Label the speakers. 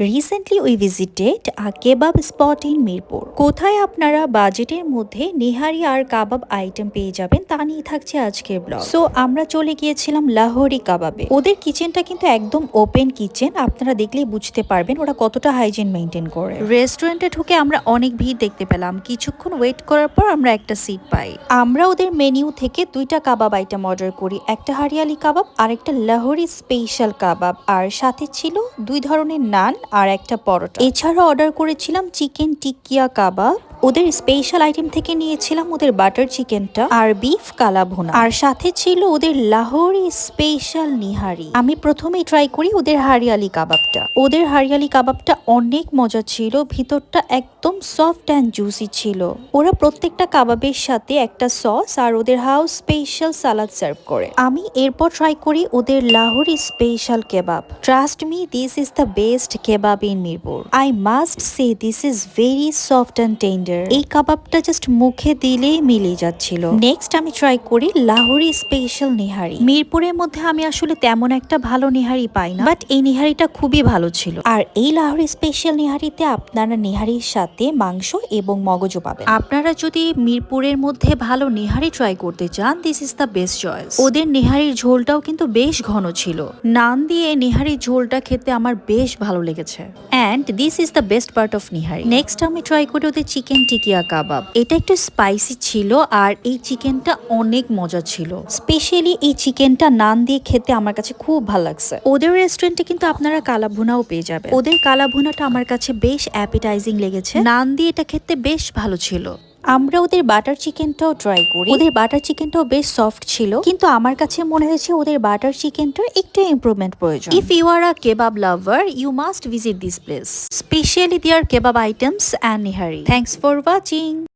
Speaker 1: Recently we visited কেবাব spot in Mirpur. কোথায় আপনারা বাজেটের মধ্যে নেহারি আর কাবাব আইটেম পেয়ে যাবেন তা নিয়ে থাকছে আজকের ব্লগ। সো আমরা চলে গিয়েছিলাম লাহোরি কাবাবে। ওদের কিচেনটা কিন্তু একদম ওপেন কিচেন, আপনারা দেখলেই বুঝতে পারবেন ওরা কতটা হাইজিন মেনটেন করে। রেস্টুরেন্টে ঢুকে আমরা অনেক ভিড় দেখতে পেলাম, কিছুক্ষণ ওয়েট করার পর আমরা একটা সিট পাই। আমরা ওদের মেনিউ থেকে দুইটা কাবাব আইটেম অর্ডার করি, একটা হারিয়ালি কাবাব আর একটা লাহোরি স্পেশাল কাবাব, আর সাথে ছিল 2 ধরনের নান আর একটা পরোটা। এছাড়া অর্ডার করেছিলাম চিকেন টিক্কিয়া কাবাব। ওদের স্পেশাল আইটেম থেকে নিয়েছিলাম ওদের বাটার চিকেনটা আর বিফ কালা ভুনা, আর সাথে ছিল ওদের লাহোরি স্পেশাল নিহারি। আমি প্রথমেই ট্রাই করি ওদের হারিয়ালি কাবাবটা। ওদের হারিয়ালি কাবাবটা অনেক মজা ছিল, ভিতরটা একদম সফট অ্যান্ড জুসি ছিল। ওরা প্রত্যেকটা কাবাবের সাথে একটা সস আর ওদের হাউস স্পেশাল সালাদ সার্ভ করে। আমি এরপর ট্রাই করি ওদের Lahori special কেবাব। Trust me, this is the best কেবাব in Mirpur. I must say this is very soft and tender. এই কাবাবটা জাস্ট মুখে দিলেই মিলে যাচ্ছিল। নেক্সট আমি ট্রাই করি লাহোরি স্পেশাল নিহারি। মিরপুরের মধ্যে আমি আসলে তেমন একটা ভালো নিহারি পাই না, বাট এই নিহারিটা খুবই ভালো ছিল। আর এই লাহোরি স্পেশাল নিহারিতে আপনারা নিহারির সাথে মাংস এবং মগজও পাবেন। আপনারা যদি মিরপুরের মধ্যে ভালো নিহারি ট্রাই করতে চান, this is the best choice. ওদের নিহারির ঝোলটাও কিন্তু বেশ ঘন ছিল। নান দিয়ে নিহারির ঝোলটা খেতে আমার বেশ ভালো লেগেছে। And this is the best part of nihari. Next আমি ট্রাই করি ওদের চিকেন টিকিয়া কাবাব। এটা একটু স্পাইসি ছিল আর এই চিকেনটা অনেক মজা ছিল। স্পেশালি এই চিকেনটা নান দিয়ে খেতে আমার কাছে খুব ভালো লাগছে। ওদের রেস্টুরেন্টে কিন্তু আপনারা কালা ভুনাও পেয়ে যাবেন। ওদের কালা ভুনাটা আমার কাছে বেশ অ্যাপিটাইজিং লেগেছে। নান দিয়ে এটা খেতে বেশ ভালো ছিল। আমরা ওদের বাটার চিকেনটাও ট্রাই করি। ওদের বাটার চিকেনটাও বেশ সফট ছিল, কিন্তু আমার কাছে মনে হয়েছে ওদের বাটার চিকেনটার একটু ইমপ্রুভমেন্ট প্রয়োজন। If you are a kebab lover, you must visit this place, specially their kebab items and nihari. Thanks for watching.